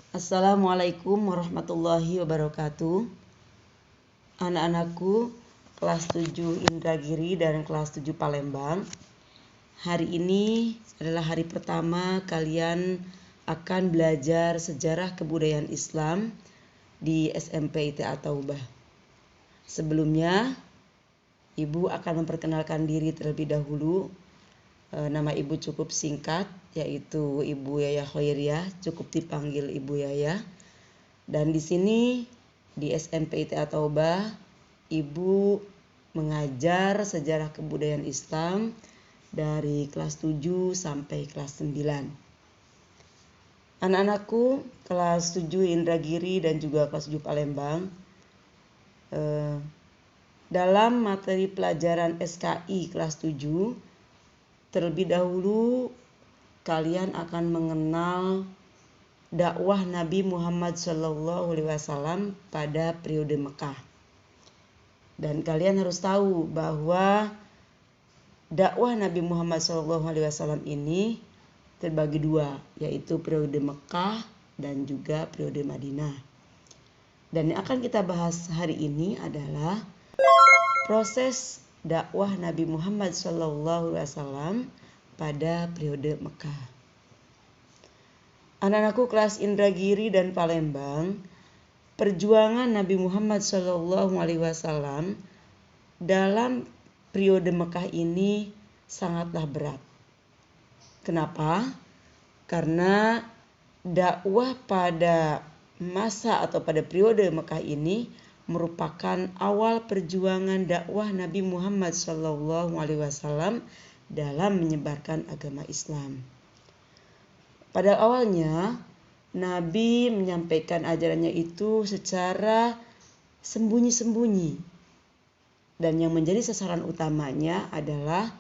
Assalamualaikum warahmatullahi wabarakatuh. Anak-anakku kelas 7 Indragiri dan kelas 7 Palembang. Hari ini adalah hari pertama kalian akan belajar sejarah kebudayaan Islam di SMP ITA Taubah. Sebelumnya, Ibu akan memperkenalkan diri terlebih dahulu. Nama Ibu cukup singkat, yaitu Ibu Yaya Khairiyah, cukup dipanggil Ibu Yaya. Dan di sini di SMP ITA Taubah, Ibu mengajar sejarah kebudayaan Islam dari kelas 7 sampai kelas 9. Anak-anakku kelas 7 Indragiri dan juga kelas 7 Palembang, dalam materi pelajaran SKI kelas 7, terlebih dahulu kalian akan mengenal dakwah Nabi Muhammad SAW pada periode Mekah. Dan kalian harus tahu bahwa dakwah Nabi Muhammad SAW ini terbagi dua, yaitu periode Mekah dan juga periode Madinah. Dan yang akan kita bahas hari ini adalah proses dakwah Nabi Muhammad SAW pada periode Mekah. Anak-anakku kelas Indragiri dan Palembang, perjuangan Nabi Muhammad SAW dalam periode Mekah ini sangatlah berat. Kenapa? Karena dakwah pada masa atau pada periode Mekah ini merupakan awal perjuangan dakwah Nabi Muhammad SAW dalam menyebarkan agama Islam. Pada awalnya, Nabi menyampaikan ajarannya itu secara sembunyi-sembunyi. Dan yang menjadi sasaran utamanya adalah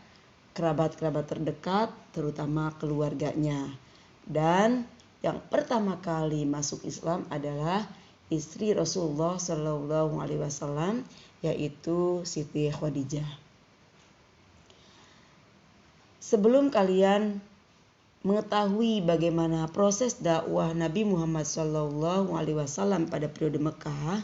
kerabat-kerabat terdekat, terutama keluarganya. Dan yang pertama kali masuk Islam adalah istri Rasulullah SAW, yaitu Siti Khadijah. Sebelum kalian mengetahui bagaimana proses dakwah Nabi Muhammad SAW pada periode Mekah,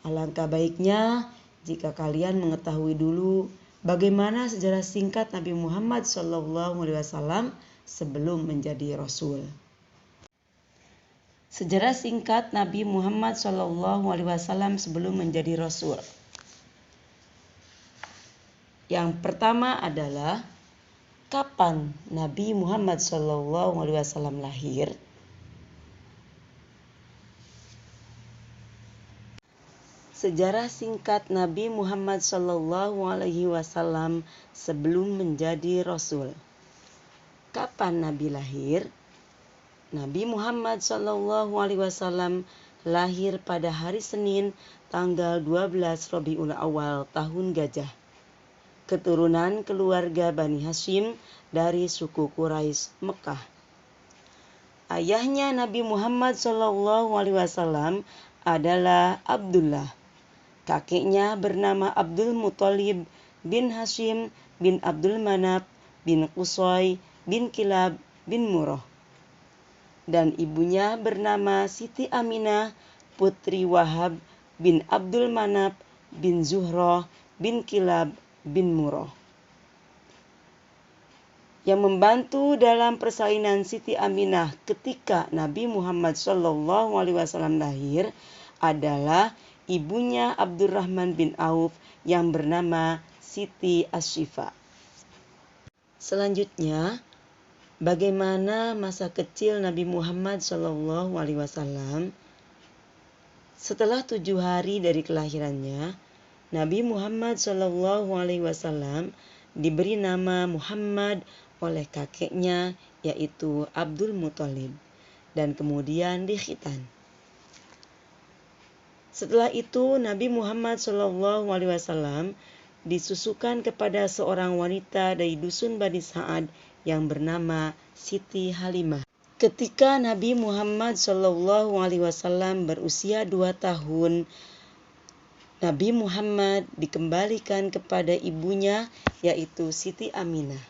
alangkah baiknya jika kalian mengetahui dulu bagaimana sejarah singkat Nabi Muhammad SAW sebelum menjadi Rasul. Sejarah singkat Nabi Muhammad SAW sebelum menjadi Rasul. Yang pertama adalah kapan Nabi Muhammad SAW lahir? Sejarah singkat Nabi Muhammad SAW sebelum menjadi Rasul. Kapan Nabi lahir? Nabi Muhammad SAW lahir pada hari Senin tanggal 12 Rabiul Awal tahun Gajah. Keturunan keluarga Bani Hashim dari suku Quraisy Mekah. Ayahnya Nabi Muhammad SAW adalah Abdullah. Kakeknya bernama Abdul Muthalib bin Hashim bin Abdul Manaf bin Qusay bin Kilab bin Murrah. Dan ibunya bernama Siti Aminah putri Wahab bin Abdul Manaf bin Zuhrah bin Kilab bin Murrah. Yang membantu dalam persalinan Siti Aminah ketika Nabi Muhammad SAW lahir adalah ibunya Abdurrahman bin Auf yang bernama Siti Ashifa. Selanjutnya, bagaimana masa kecil Nabi Muhammad SAW? Setelah 7 hari dari kelahirannya, Nabi Muhammad SAW diberi nama Muhammad oleh kakeknya, yaitu Abdul Muthalib, dan kemudian dikhitan. Setelah itu Nabi Muhammad SAW disusukan kepada seorang wanita dari dusun Bani Sa'ad yang bernama Siti Halimah. Ketika Nabi Muhammad SAW berusia 2 tahun, Nabi Muhammad dikembalikan kepada ibunya, yaitu Siti Aminah.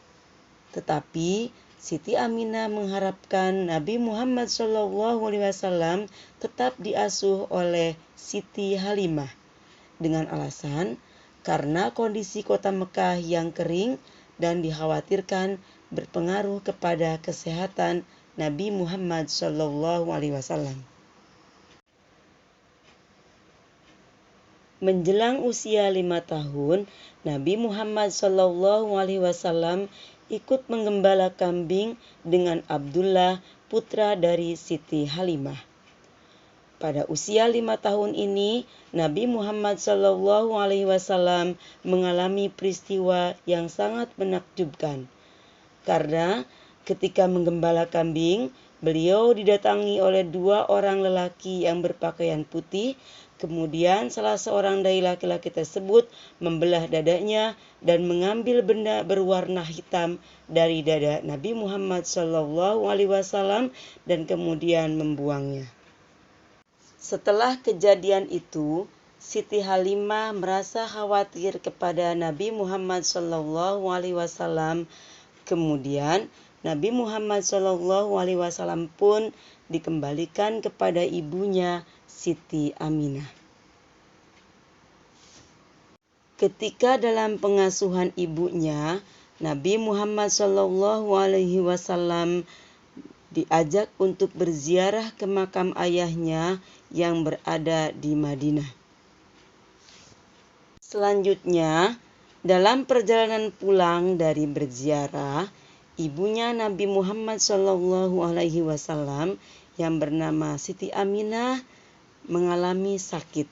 Tetapi Siti Aminah mengharapkan Nabi Muhammad SAW tetap diasuh oleh Siti Halimah dengan alasan karena kondisi kota Mekah yang kering dan dikhawatirkan berpengaruh kepada kesehatan Nabi Muhammad SAW. Menjelang usia 5 tahun, Nabi Muhammad SAW ikut menggembala kambing dengan Abdullah, putra dari Siti Halimah. Pada usia 5 tahun ini, Nabi Muhammad SAW mengalami peristiwa yang sangat menakjubkan. Karena ketika menggembala kambing, beliau didatangi oleh 2 orang lelaki yang berpakaian putih. Kemudian salah seorang dari laki-laki tersebut membelah dadanya dan mengambil benda berwarna hitam dari dada Nabi Muhammad SAW dan kemudian membuangnya. Setelah kejadian itu, Siti Halimah merasa khawatir kepada Nabi Muhammad SAW. Kemudian Nabi Muhammad SAW pun dikembalikan kepada ibunya Siti Aminah. Ketika dalam pengasuhan ibunya, Nabi Muhammad SAW diajak untuk berziarah ke makam ayahnya yang berada di Madinah. Selanjutnya, dalam perjalanan pulang dari berziarah, ibunya Nabi Muhammad SAW yang bernama Siti Aminah mengalami sakit.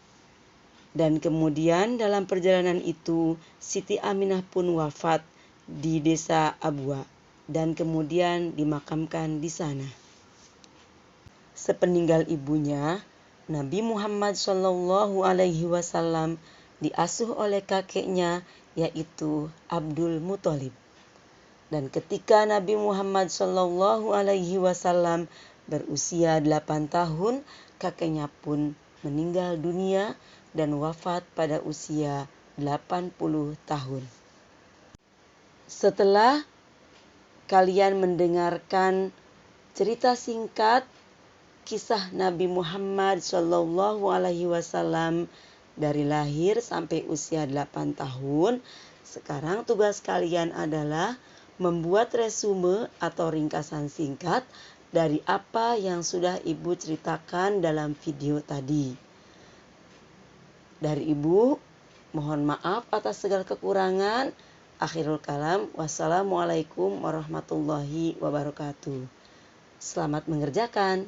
Dan kemudian dalam perjalanan itu, Siti Aminah pun wafat di desa Abwa dan kemudian dimakamkan di sana. Sepeninggal ibunya, Nabi Muhammad SAW diasuh oleh kakeknya yaitu Abdul Muthalib. Dan ketika Nabi Muhammad SAW berusia 8 tahun, kakeknya pun meninggal dunia dan wafat pada usia 80 tahun. Setelah kalian mendengarkan cerita singkat kisah Nabi Muhammad SAW dari lahir sampai usia 8 tahun, sekarang tugas kalian adalah membuat resume atau ringkasan singkat dari apa yang sudah Ibu ceritakan dalam video tadi. Dari Ibu, mohon maaf atas segala kekurangan. Akhirul kalam, wassalamualaikum warahmatullahi wabarakatuh. Selamat mengerjakan.